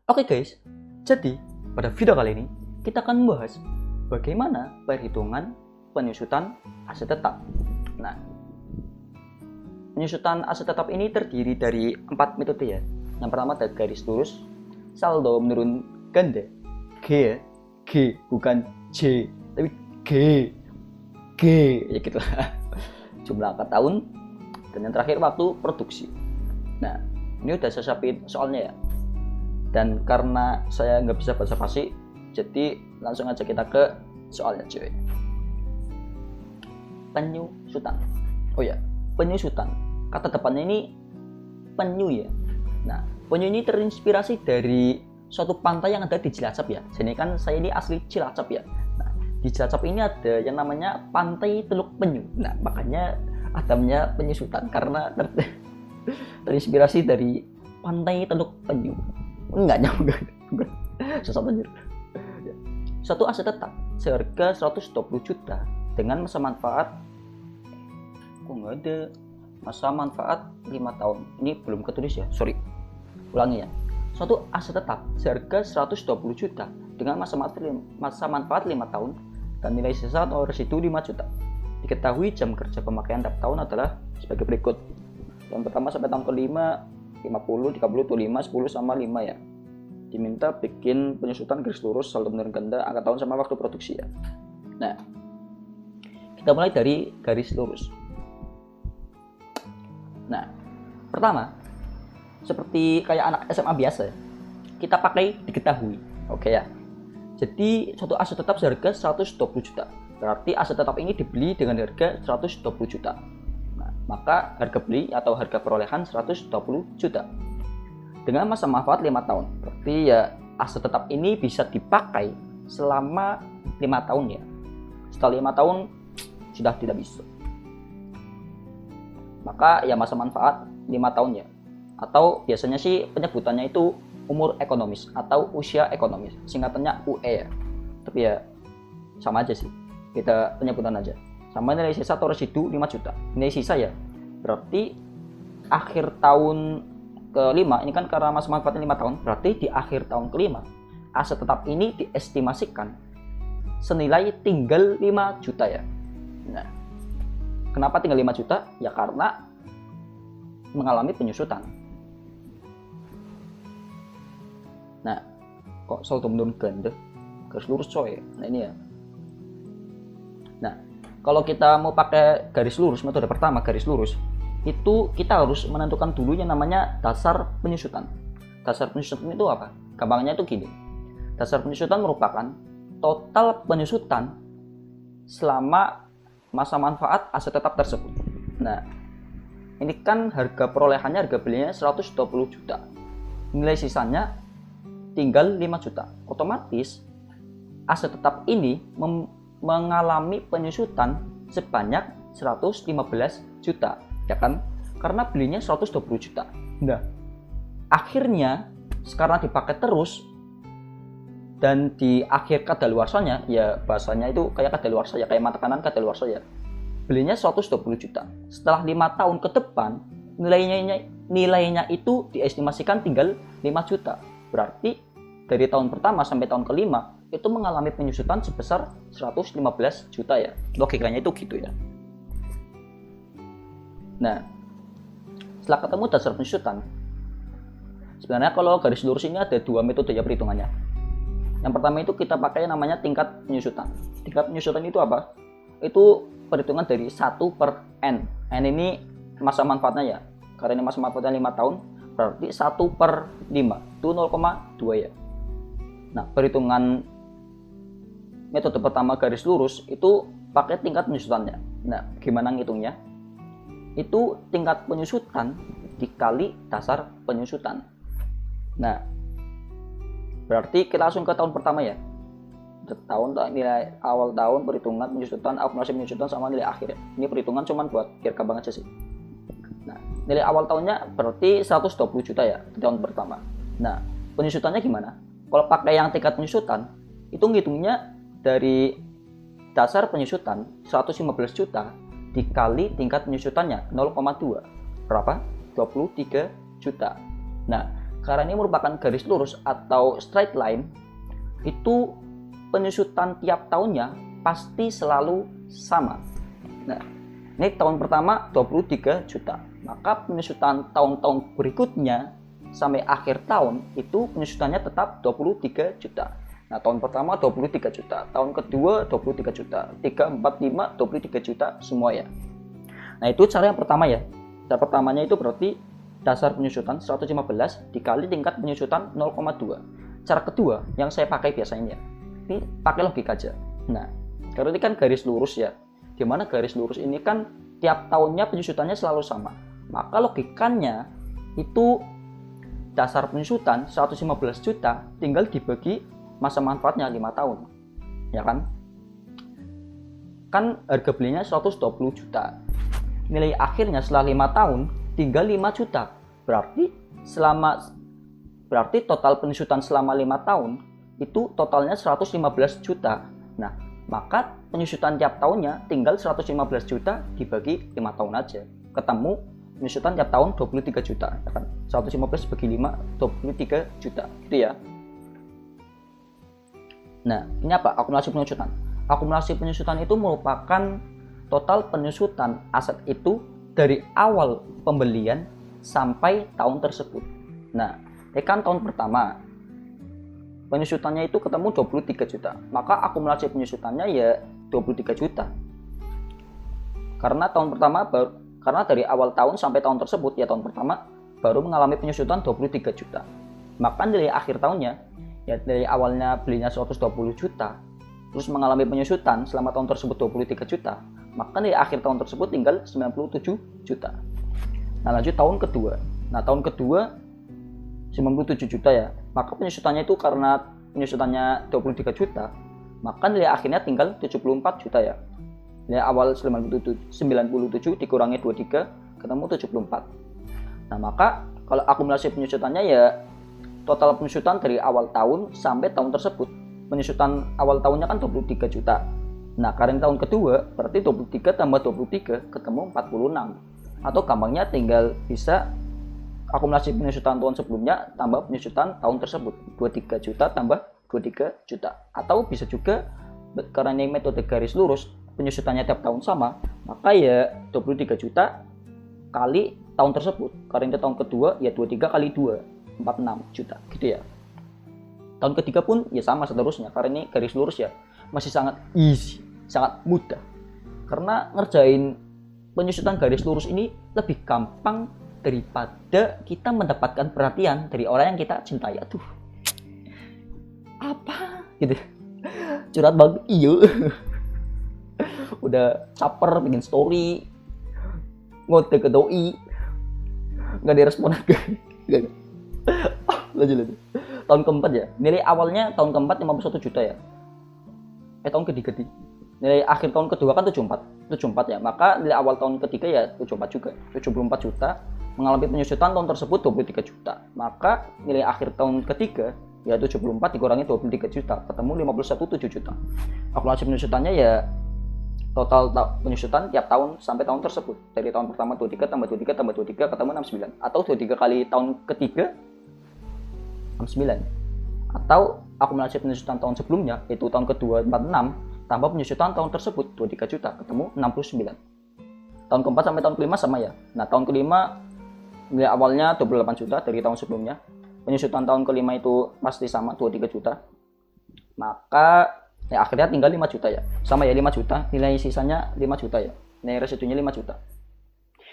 Oke guys, jadi pada video kali ini kita akan membahas bagaimana perhitungan penyusutan aset tetap. Nah, penyusutan aset tetap ini terdiri dari 4 metode ya. Yang pertama ada garis lurus, saldo menurun ganda, G ya, G bukan J, tapi G ya gitu lah. Jumlah angka tahun, dan yang terakhir waktu produksi. Nah, ini udah saya siapin soalnya ya. Dan karena saya nggak bisa basa-basi, jadi langsung aja kita ke soalnya cuy. Penyusutan. Oh ya, penyusutan. Kata depannya ini penyu ya. Nah, penyu ini terinspirasi dari suatu pantai yang ada di Cilacap ya. Jadi kan saya ini asli Cilacap ya. Nah, di Cilacap ini ada yang namanya Pantai Teluk Penyu. Nah, makanya adanya penyusutan karena terinspirasi dari Pantai Teluk Penyu. Enggak nyambung, susah banget. Suatu aset tetap seharga 120 juta dengan masa manfaat nggak ada masa manfaat 5 tahun. Ini belum ketulis ya, sorry. Ulangi ya. Suatu aset tetap seharga 120 juta dengan masa manfaat 5 tahun dan nilai sisa atau residu 5 juta. Diketahui jam kerja pemakaian tiap tahun adalah sebagai berikut. Tahun pertama sampai tahun kelima 50, 30, 25, 10 sama 5 ya. Diminta bikin penyusutan garis lurus, saldo menurun ganda, angka tahun sama waktu produksi ya. Nah, kita mulai dari garis lurus. Nah, pertama, seperti kayak anak SMA biasa ya, kita pakai diketahui. Oke ya. Jadi, suatu aset tetap seharga 120 juta. Berarti aset tetap ini dibeli dengan harga 120 juta. Maka harga beli atau harga perolehan 120 juta dengan masa manfaat 5 tahun. Berarti ya aset tetap ini bisa dipakai selama 5 tahun ya. Setelah 5 tahun sudah tidak bisa. Maka ya masa manfaat 5 tahun ya. Atau biasanya sih penyebutannya itu umur ekonomis atau usia ekonomis. Singkatannya UE ya. Tapi ya sama aja sih. Kita penyebutan aja. Sama nilai sisa atau residu 5 juta. Nilai sisa ya, berarti akhir tahun kelima, ini kan karena masa manfaatnya 5 tahun, berarti di akhir tahun kelima, aset tetap ini diestimasikan senilai tinggal 5 juta ya. Nah, kenapa tinggal 5 juta? Ya karena mengalami penyusutan. Nah, kok saldo menurun ganda? Garis lurus coy. Nah ini ya. Nah, kalau kita mau pakai garis lurus, metode pertama garis lurus, itu kita harus menentukan dulu yang namanya dasar penyusutan. Dasar penyusutan itu apa? Gampangnya itu gini. Dasar penyusutan merupakan total penyusutan selama masa manfaat aset tetap tersebut. Nah, ini kan harga perolehannya, harga belinya 120 juta. Nilai sisanya tinggal 5 juta. Otomatis aset tetap ini mengalami penyusutan sebanyak 115 juta ya kan, karena belinya 120 juta. Nah, akhirnya sekarang dipakai terus dan di akhir kadaluarsanya ya, bahasanya itu kayak kadaluarsa ya, kayak mata kanan kadaluarsa ya, belinya 120 juta. Setelah 5 tahun ke depan nilainya itu diestimasikan tinggal 5 juta. Berarti dari tahun pertama sampai tahun kelima itu mengalami penyusutan sebesar 115 juta ya. Logikanya itu gitu ya. Nah, setelah ketemu dasar penyusutan, sebenarnya kalau garis lurus ini ada 2 metode ya perhitungannya. Yang pertama itu kita pakai namanya tingkat penyusutan. Tingkat penyusutan itu apa? Itu perhitungan dari 1 per N. N ini masa manfaatnya ya. Karena ini masa manfaatnya 5 tahun, berarti 1 per 5. Itu 0,2 ya. Nah, perhitungan metode pertama garis lurus itu pakai tingkat penyusutannya. Nah, gimana ngitungnya? Itu tingkat penyusutan dikali dasar penyusutan. Nah, berarti kita langsung ke tahun pertama ya. Tahun nilai awal tahun, perhitungan penyusutan, akumulasi penyusutan sama nilai akhir. Ini perhitungan cuman buat biar gampang aja sih. Nah, nilai awal tahunnya berarti 120 juta ya di tahun pertama. Nah, penyusutannya gimana? Kalau pakai yang tingkat penyusutan, itu ngitungnya dari dasar penyusutan 115 juta dikali tingkat penyusutannya 0,2. Berapa? 23 juta. Nah, karena ini merupakan garis lurus atau straight line, itu penyusutan tiap tahunnya pasti selalu sama. Nah, ini tahun pertama 23 juta, maka penyusutan tahun-tahun berikutnya sampai akhir tahun itu penyusutannya tetap 23 juta. Nah, tahun pertama 23 juta, tahun kedua 23 juta, 3, 4, 5, 23 juta semua ya. Nah, itu cara yang pertama ya. Cara pertamanya itu berarti dasar penyusutan 115 dikali tingkat penyusutan 0,2. Cara kedua yang saya pakai biasanya, ini pakai logika aja. Nah, karena ini kan garis lurus ya, dimana garis lurus ini kan tiap tahunnya penyusutannya selalu sama. Maka logikanya itu dasar penyusutan 115 juta tinggal dibagi masa manfaatnya 5 tahun. Ya kan? Kan harga belinya 120 juta. Nilai akhirnya setelah 5 tahun tinggal 5 juta. Berarti total penyusutan selama 5 tahun itu totalnya 115 juta. Nah, maka penyusutan tiap tahunnya tinggal 115 juta dibagi 5 tahun aja. Ketemu penyusutan tiap tahun 23 juta, ya kan? 115 bagi 5, 23 juta, gitu ya. Nah, ini apa? Akumulasi penyusutan. Akumulasi penyusutan itu merupakan total penyusutan aset itu dari awal pembelian sampai tahun tersebut. Nah, ini kan tahun pertama penyusutannya itu ketemu 23 juta, maka akumulasi penyusutannya ya 23 juta. Karena dari awal tahun sampai tahun tersebut, ya tahun pertama baru mengalami penyusutan 23 juta. Maka nilai akhir tahunnya, ya dari awalnya belinya 120 juta, terus mengalami penyusutan selama tahun tersebut 23 juta, maka nilai akhir tahun tersebut tinggal 97 juta. Nah, lanjut tahun kedua. Nah, tahun kedua 97 juta ya, maka penyusutannya itu karena penyusutannya 23 juta, maka nilai akhirnya tinggal 74 juta ya. Nilai awal 97 dikurangi 23 ketemu 74. Nah, maka kalau akumulasi penyusutannya ya total penyusutan dari awal tahun sampai tahun tersebut. Penyusutan awal tahunnya kan 23 juta. Nah, karena tahun kedua berarti 23 tambah 23 ketemu 46. Atau gampangnya tinggal bisa akumulasi penyusutan tahun sebelumnya tambah penyusutan tahun tersebut, 23 juta tambah 23 juta. Atau bisa juga karena ini metode garis lurus, penyusutannya tiap tahun sama, maka ya 23 juta kali tahun tersebut. Karena itu tahun kedua ya 23 kali 2, 46 juta gitu ya. Tahun ketiga pun ya sama seterusnya, karena ini garis lurus ya, masih sangat easy, sangat mudah. Karena ngerjain penyusutan garis lurus ini lebih gampang daripada kita mendapatkan perhatian dari orang yang kita cintai. Aduh, apa gitu, curhat banget. Iya. Udah caper bikin story, ngode ke doi, nggak direspon lagi. Lanjut. Tahun keempat ya, nilai awalnya tahun keempat 51 juta ya. Tahun ketiga nilai akhir tahun kedua kan 74 ya, maka nilai awal tahun ketiga ya 74 juga, 74 juta. Mengalami penyusutan tahun tersebut 23 juta, maka nilai akhir tahun ketiga ya 74 dikurangi 23 juta ketemu 51,7 juta. Akumulasi penyusutannya ya total penyusutan tiap tahun sampai tahun tersebut, dari tahun pertama 23 tambah 23 tambah 23 ketemu 69, atau 23 kali tahun ketiga 69, atau akumulasi penyusutan tahun sebelumnya yaitu tahun kedua 46 tambah penyusutan tahun tersebut 23 juta ketemu 69. Tahun keempat sampai tahun kelima sama ya. Nah, tahun kelima nilai awalnya 28 juta dari tahun sebelumnya. Penyusutan tahun kelima itu pasti sama 23 juta. Maka ya akhirnya tinggal 5 juta ya. Sama ya 5 juta, nilai sisanya 5 juta ya. Nilai residunya 5 juta.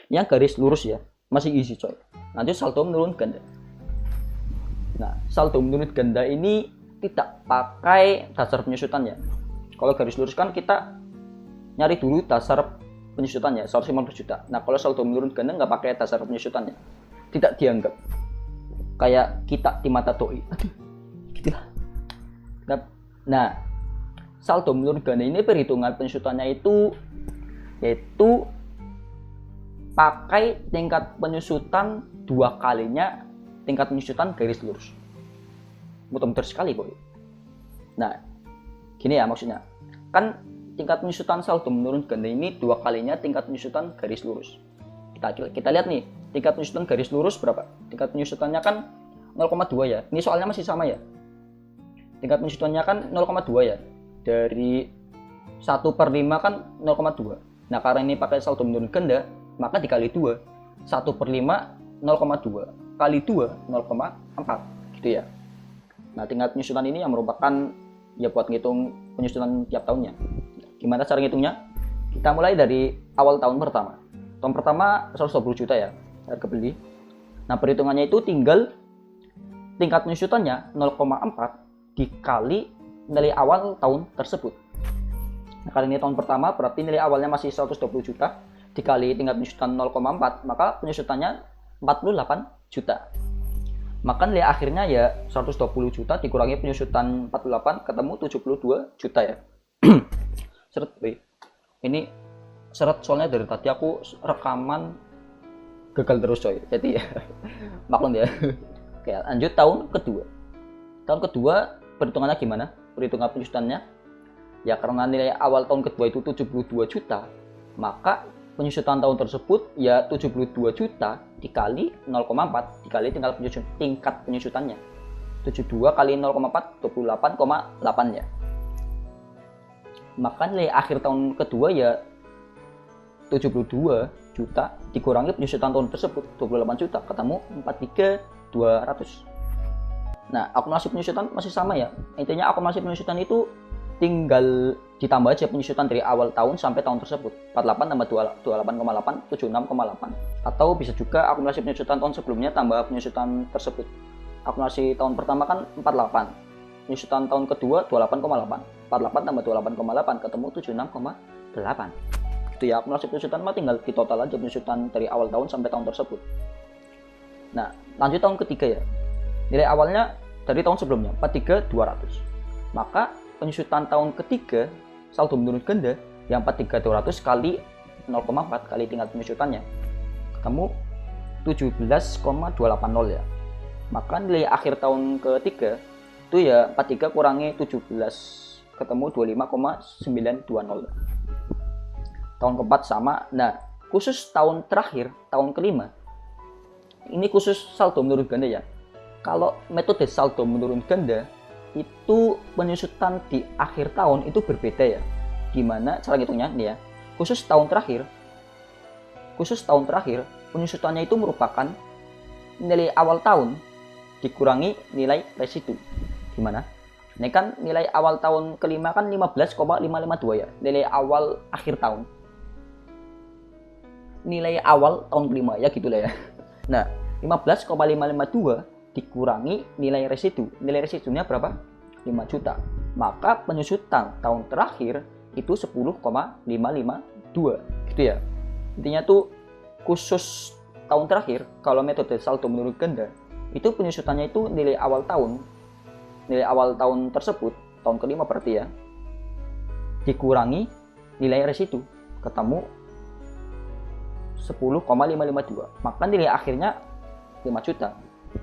Yang garis lurus ya, masih easy coy. Nanti saldo menurun ganda. Nah, saldo menurun ganda ini tidak pakai dasar penyusutannya. Kalau garis lurus kan kita nyari dulu dasar penyusutannya 150 juta. Nah, kalau saldo menurun ganda nggak pakai dasar penyusutannya, tidak dianggap kayak kita di mata doi. Aduh, gitulah. Nah, saldo menurun ganda ini perhitungan penyusutannya itu yaitu pakai tingkat penyusutan 2 kalinya tingkat penyusutan garis lurus. Muter-muter sekali boy. Nah, gini ya maksudnya, kan tingkat penyusutan saldo menurun ganda ini 2 kalinya tingkat penyusutan garis lurus. Kita lihat nih, tingkat penyusutan garis lurus berapa? Tingkat penyusutannya kan 0,2 ya. Ini soalnya masih sama ya. Tingkat penyusutannya kan 0,2 ya. Dari 1/5 kan 0,2. Nah, karena ini pakai saldo menurun ganda, maka dikali 2. 1/5 0,2 kali 2 0,4 gitu ya. Nah, tingkat penyusutan ini yang merupakan ya buat ngitung penyusutan tiap tahunnya. Gimana cara ngitungnya? Kita mulai dari awal tahun pertama. Tahun pertama 120 juta ya harga beli. Nah, perhitungannya itu tinggal tingkat penyusutannya 0,4 dikali nilai awal tahun tersebut. Nah, kali ini tahun pertama berarti nilai awalnya masih 120 juta dikali tingkat penyusutan 0,4, maka penyusutannya 48 juta. Maka nilai akhirnya ya 120 juta dikurangi penyusutan 48 ketemu 72 juta ya. Seret, ini seret soalnya dari tadi aku rekaman gagal terus coy. Jadi ya maklum ya. Oke, lanjut tahun kedua. Tahun kedua perhitungannya gimana? Perhitungan penyusutannya ya karena nilai awal tahun kedua itu 72 juta, maka penyusutan tahun tersebut ya 72 juta dikali 0,4 dikali tingkat penyusutannya. 72 kali 0,4 28,8 ya. Maka nilai akhir tahun kedua ya 72 juta dikurangi penyusutan tahun tersebut 28 juta ketemu 43.200. Nah, akumulasi penyusutan masih sama ya. Intinya akumulasi penyusutan itu tinggal ditambah aja penyusutan dari awal tahun sampai tahun tersebut. 48 tambah 28,8 76,8. Atau bisa juga akumulasi penyusutan tahun sebelumnya tambah penyusutan tersebut. Akumulasi tahun pertama kan 48. Penyusutan tahun kedua 28,8. 48 tambah 28,8 ketemu 76,8. Itu ya, akumulasi penyusutan mah tinggal ditotal aja penyusutan dari awal tahun sampai tahun tersebut. Nah, lanjut tahun ketiga ya. Nilai awalnya dari tahun sebelumnya 43.200. Maka penyusutan tahun ketiga saldo menurun ganda yang 43.200 kali 0,4 kali tingkat penyusutannya ketemu 17,280 ya. Maka nilai akhir tahun ketiga itu ya 43 kurangi 17 ketemu 25,920. Tahun keempat sama. Nah, khusus tahun terakhir, tahun kelima, ini khusus saldo menurun ganda ya. Kalau metode saldo menurun ganda itu penyusutan di akhir tahun itu berbeda ya. Gimana cara ngitungnya nih ya? Khusus tahun terakhir penyusutannya itu merupakan nilai awal tahun dikurangi nilai residu. Gimana? Ini kan nilai awal tahun kelima kan 15,552 ya. Nilai awal akhir tahun. Nilai awal tahun kelima ya gitulah ya. Nah, 15,552 dikurangi nilai residu. Nilai residunya berapa? 5 juta. Maka penyusutan tahun terakhir itu 10,552 gitu ya. Intinya tuh khusus tahun terakhir kalau metode saldo menurun ganda itu penyusutannya itu nilai awal tahun tersebut, tahun kelima berarti ya, dikurangi nilai residu ketemu 10,552. Maka nilai akhirnya 5 juta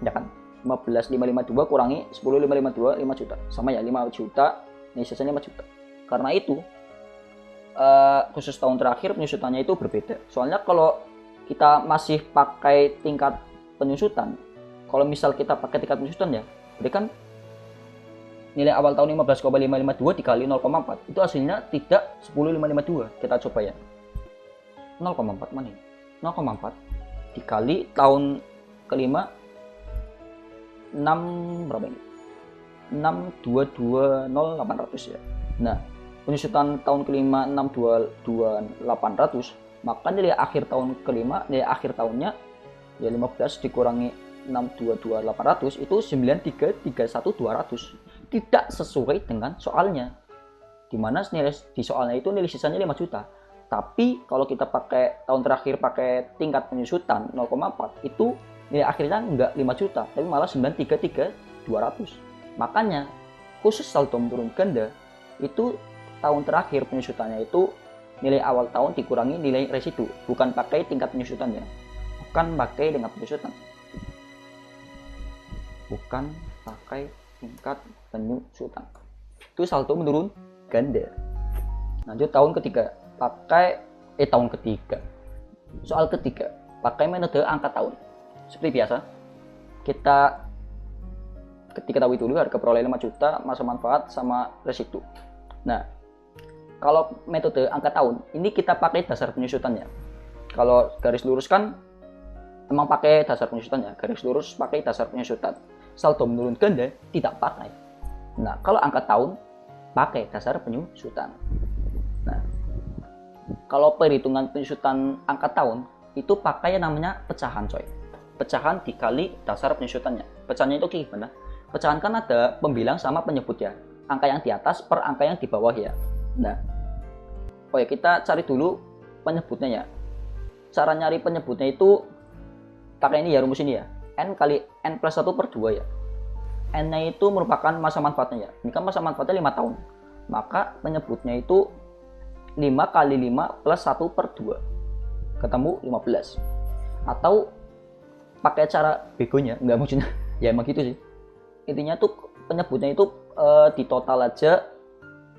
ya kan. 15.552 kurangi 10.552 5 juta sama ya 5 juta. Ini sisanya 5 juta. Karena itu khusus tahun terakhir penyusutannya itu berbeda. Soalnya kalau kita masih pakai tingkat penyusutan, kalau misal kita pakai tingkat penyusutan ya, berarti kan nilai awal tahun 15,552 dikali 0,4 itu hasilnya tidak 10.552. Kita coba ya. 0,4 mana? 0,4 dikali tahun kelima 6 berapa ini? 6220800 ya. Nah, penyusutan tahun kelima 6220800, maka nilai akhir tahun kelima, nilai akhir tahunnya ya 15 dikurangi 6220800 itu 9331.200. Tidak sesuai dengan soalnya. Dimana nilai di soalnya itu nilai sisanya 5 juta. Tapi kalau kita pakai tahun terakhir pakai tingkat penyusutan 0,4 itu nilai akhirnya enggak 5 juta, tapi malah 933200. Makanya khusus saldo menurun ganda itu tahun terakhir penyusutannya itu nilai awal tahun dikurangi nilai residu, bukan pakai tingkat penyusutannya. Bukan pakai tingkat penyusutan. Bukan pakai tingkat penyusutan. Itu saldo menurun ganda. Lanjut tahun ketiga, tahun ketiga. Soal ketiga, pakai metode angka tahun. Seperti biasa, kita diketahui dulu harga peroleh 5 juta, masa manfaat sama residu. Nah, kalau metode angka tahun ini kita pakai dasar penyusutannya. Kalau garis lurus kan emang pakai dasar penyusutannya, garis lurus pakai dasar penyusutan. Saldo menurun ganda tidak pakai. Nah, kalau angka tahun pakai dasar penyusutan. Nah, kalau perhitungan penyusutan angka tahun itu pakai yang namanya pecahan, coy. Pecahan dikali dasar penyusutannya. Pecahannya itu gimana? Pecahan kan ada pembilang sama penyebut ya. Angka yang di atas per angka yang di bawah ya. Nah, oh ya, kita cari dulu penyebutnya ya. Cara nyari penyebutnya itu pakai ini ya, rumus ini ya. N kali N plus 1 per 2 ya. N-nya itu merupakan masa manfaatnya ya. Ini kan masa manfaatnya 5 tahun. Maka penyebutnya itu 5 kali 5 plus 1 per 2. Ketemu 15. Atau pakai cara begonya, enggak maksudnya. Ya emang gitu sih. Intinya tuh penyebutnya itu di total aja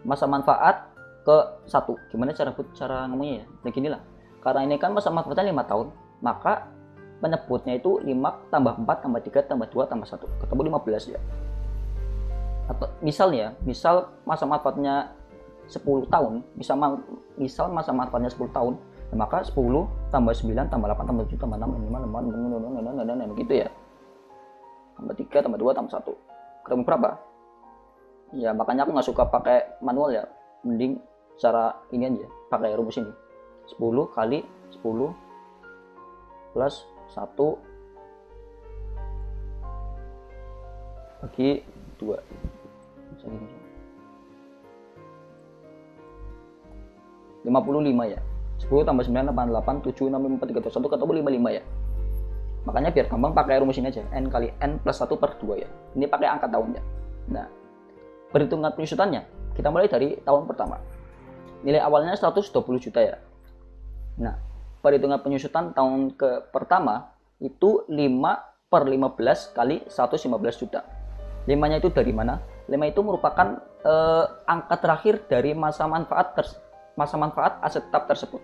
masa manfaat ke 1. Gimana cara ngomongnya ya? Begini lah. Karena ini kan masa manfaatnya 5 tahun, maka penyebutnya itu 5 tambah 4 tambah 3 tambah 2 tambah 1. Ketemu 15 ya. Atau misalnya, misal masa manfaatnya 10 tahun, misal masa manfaatnya 10 tahun, maka 10 tambah 9 tambah 8 tambah 7 tambah 6 tambah 5 gitu ya. Tambah 3 tambah 2 tambah 1. Ketemu berapa? Ya makanya aku nggak suka pakai manual ya. Mending cara ini aja, pakai rumus ini. 10 kali 10 plus 1 bagi 2. 55 ya. 10 tambah 9 tambah 8 7 6 5 4 3 2 1 ketemu 55 ya. Makanya biar gampang pakai rumus ini aja, N kali N plus 1 per 2 ya. Ini pakai angka tahunnya. Nah, perhitungan penyusutannya, kita mulai dari tahun pertama. Nilai awalnya 120 juta ya. Nah, perhitungan penyusutan tahun pertama itu 5 per 15 kali 115 juta. 5-nya itu dari mana? 5 itu merupakan angka terakhir dari masa manfaat aset tetap tersebut.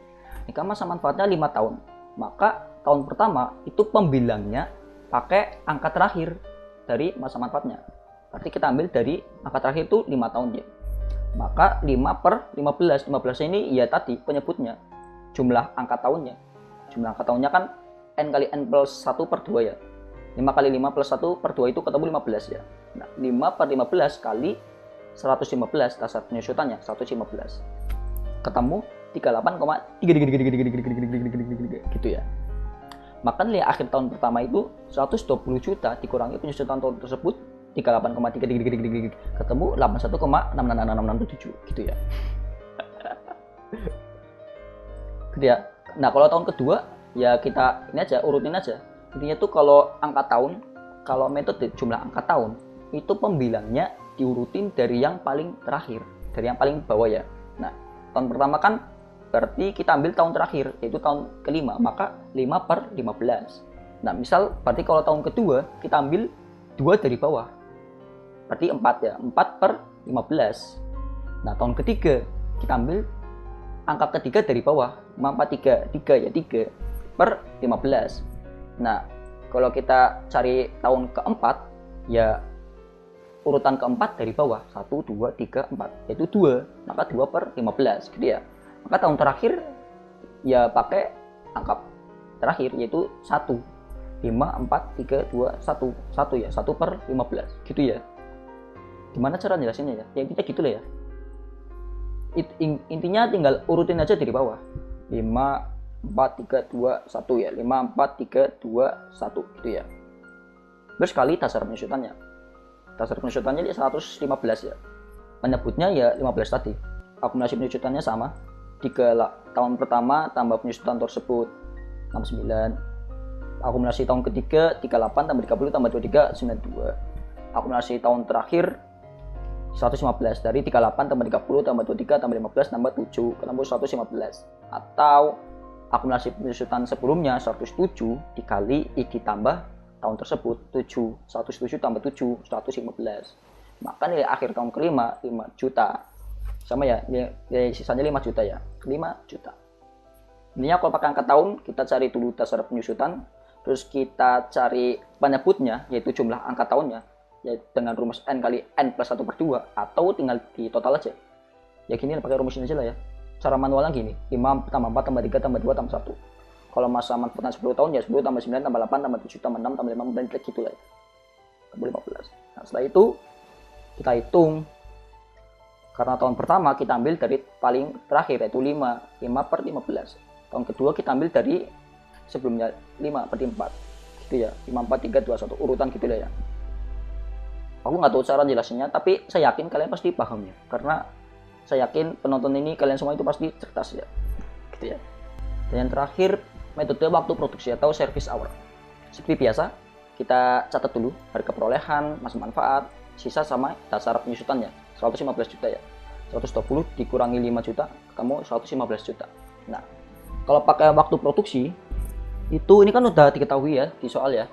Jika masa manfaatnya 5 tahun, maka tahun pertama itu pembilangnya pakai angka terakhir dari masa manfaatnya. Berarti kita ambil dari angka terakhir itu 5 tahun ya. Maka 5 per 15. 15 ini ya tadi penyebutnya. Jumlah angka tahunnya. Jumlah angka tahunnya kan N kali N plus 1 per 2 ya. 5 kali 5 plus 1 per 2 itu ketemu 15 ya. Nah, 5 per 15 kali 115 dasar penyusutannya 115. Ketemu 38,3 gitu ya. Maka nilai akhir tahun pertama itu 120 juta dikurangi penyusutan tahun tersebut 38,3 ketemu 81,66667 gitu ya. Gitu ya. Nah, kalau tahun kedua ya kita ini aja urutin aja. Intinya tuh kalau angka tahun, kalau metode jumlah angka tahun itu pembilangnya diurutin dari yang paling terakhir, dari yang paling bawah ya. Nah, tahun pertama kan berarti kita ambil tahun terakhir, yaitu tahun kelima, maka 5 per 15. Nah, misal berarti kalau tahun kedua kita ambil 2 dari bawah, berarti 4 ya, 4 per 15. Nah, tahun ketiga kita ambil angka ketiga dari bawah, 5, 4, 3 ya, 3 per 15. Nah, kalau kita cari tahun keempat, ya urutan keempat dari bawah, 1, 2, 3, 4, yaitu 2, maka 2 per 15 gitu ya. Maka tahun terakhir ya pakai angka terakhir yaitu 1, 5, 4, 3, 2, 1, 1 ya, 1 per 15 gitu ya. Gimana cara jelasinnya ya? Ya intinya gitu lah ya. Intinya tinggal urutin aja dari bawah, 5, 4, 3, 2, 1 ya, 5, 4, 3, 2, 1 gitu ya. Terus kali dasar penyusutannya. Dasar penyusutannya di 115 ya. Penyebutnya ya 15 tadi. Akumulasi penyusutannya sama. 3 tahun pertama tambah penyusutan tersebut 69. Akumulasi tahun ketiga 38 tambah 30 tambah 23 92. Akumulasi tahun terakhir 115 dari 38 tambah 30 tambah 23 tambah 15 tambah 7 ketemu 115. Atau akumulasi penyusutan sebelumnya 107 dikali ditambah tahun tersebut 7. 107 tambah 7 115. Maka nilai akhir tahun kelima 5 juta. Sama ya, sisanya 5 juta ya. 5 juta. Intinya kalau pakai angka tahun, kita cari dulu dasar penyusutan, terus kita cari penyebutnya, yaitu jumlah angka tahunnya. ya dengan rumus N kali N plus 1 per 2, atau tinggal di total aja. Ya gini pakai rumus ini aja lah ya. Cara manualnya gini, 5 tambah 4 tambah 3 tambah 2 tambah 1. Kalau masa manfaatnya 10 tahun ya 10 tambah 9 tambah 8 tambah 7 tambah 6 tambah 5 dan gitu lah ya. Tambah 15. Nah setelah itu kita hitung. Karena tahun pertama kita ambil dari paling terakhir yaitu 5 per 15. Tahun kedua kita ambil dari sebelumnya 5 per 4 gitu ya, 5, 4, 3, 2, 1 urutan gitu lah ya. Aku nggak tahu cara jelasinnya, tapi saya yakin kalian pasti paham ya, karena saya yakin penonton ini kalian semua itu pasti cerdas ya gitu ya. Dan yang terakhir, metode waktu produksi atau service hour. Seperti biasa, kita catat dulu harga perolehan, masa manfaat, sisa sama dasar penyusutannya 115 juta ya. 120 dikurangi 5 juta, ketemu 115 juta. Nah, kalau pakai waktu produksi itu ini kan udah diketahui ya di soal ya.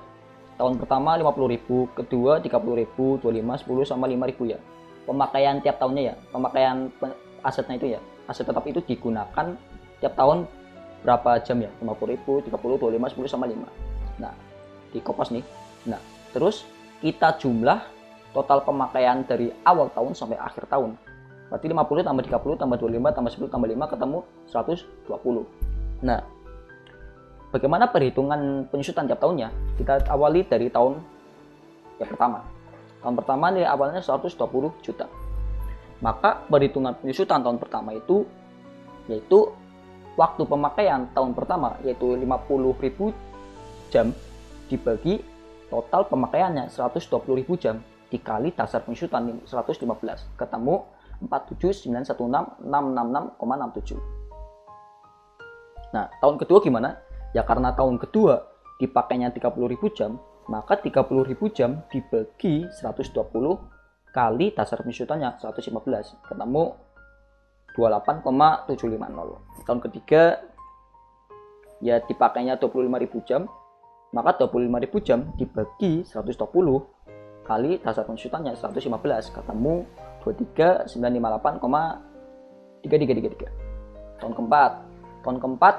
Tahun pertama 50.000, kedua 30.000, 25, 10 sama 5.000 ya. Pemakaian tiap tahunnya ya, pemakaian asetnya itu ya. Aset tetap itu digunakan tiap tahun berapa jam ya? 50.000, 30, 25, 10 sama 5. Nah, di kopas nih. Nah, terus kita jumlah total pemakaian dari awal tahun sampai akhir tahun. Berarti 50 tambah 30 tambah 25 tambah 10 tambah 5 ketemu 120. Nah, bagaimana perhitungan penyusutan tiap tahunnya? Kita awali dari tahun yang pertama. Tahun pertama nilai awalnya 120 juta. Maka perhitungan penyusutan tahun pertama itu yaitu waktu pemakaian tahun pertama yaitu 50.000 jam dibagi total pemakaiannya 120.000 jam dikali dasar penyusutan 115 ketemu 4791666,67. Nah, tahun kedua gimana? Ya karena tahun kedua dipakainya 30.000 jam, maka 30.000 jam dibagi 120 kali dasar penyusutannya 115 ketemu 28,750. Tahun ketiga ya dipakainya 25.000 jam, maka 25.000 jam dibagi 120 kali dasar penyusutannya 115 ketemu 23.958,3333. Tahun keempat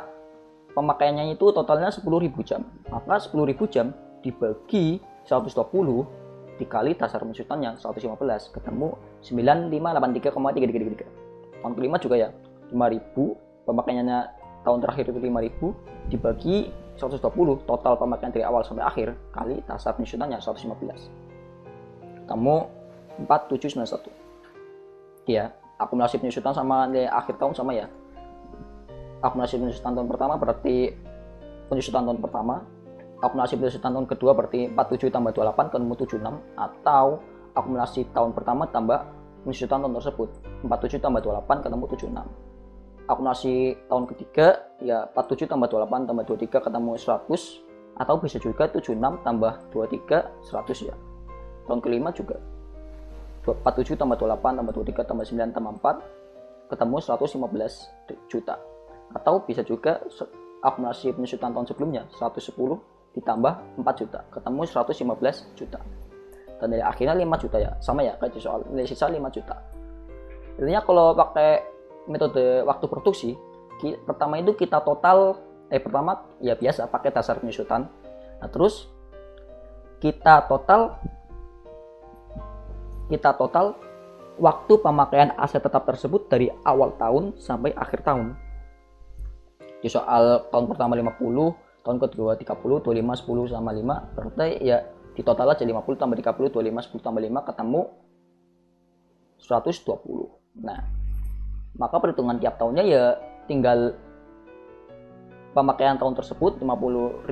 pemakaiannya itu totalnya 10.000 jam, maka 10.000 jam dibagi 120 dikali dasar penyusutannya 115 ketemu 9583,3333. Tahun kelima juga ya 5.000, pemakaiannya tahun terakhir itu 5.000 dibagi 120 total pemakaian dari awal sampai akhir kali dasar penyusutannya 115 ketemu 4791. Ya, akumulasi penyusutan sama nilai akhir tahun sama ya. Akumulasi penyusutan tahun pertama berarti penyusutan tahun pertama, akumulasi penyusutan tahun kedua berarti 47 tambah 28 ketemu 76, atau akumulasi tahun pertama tambah penyusutan tahun tersebut 47 tambah 28 ketemu 76. Akumulasi tahun ketiga ya 47 tambah 28 tambah 23 ketemu 100, atau bisa juga 76 tambah 23 100 ya. Tahun kelima juga 47 tambah 28 tambah 23 tambah 9 tambah 4 ketemu 115 juta. Atau bisa juga akumulasi penyusutan tahun sebelumnya 110 ditambah 4 juta ketemu 115 juta. Dan nilai akhirnya 5 juta ya. Sama ya kayak di soal, nilai sisa 5 juta. Intinya kalau pakai metode waktu produksi, pertama itu kita total pertama ya biasa pakai dasar penyusutan. Nah, terus kita total waktu pemakaian aset tetap tersebut dari awal tahun sampai akhir tahun. Di soal tahun pertama 50, tahun kedua 30, 25, 10 sama 5, berarti ya di total aja 50 tambah 30, 25, 10 tambah 5 ketemu 120. Nah, maka perhitungan tiap tahunnya ya tinggal pemakaian tahun tersebut 50.000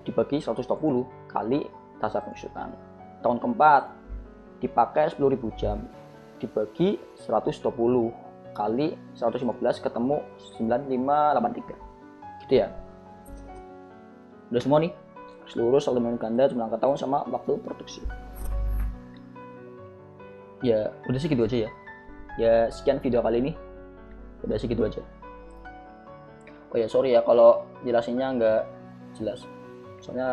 dibagi 120 kali dasar penyusutan. Tahun keempat dipakai 10.000 jam dibagi 120 kali 115 ketemu 9583 gitu ya. Udah semua nih seluruh elemen ganda jumlah angka tahun sama waktu produksi. Ya udah segitu aja ya. Ya sekian video kali ini, udah segitu aja. Oh ya sorry ya kalau jelasinnya nggak jelas, soalnya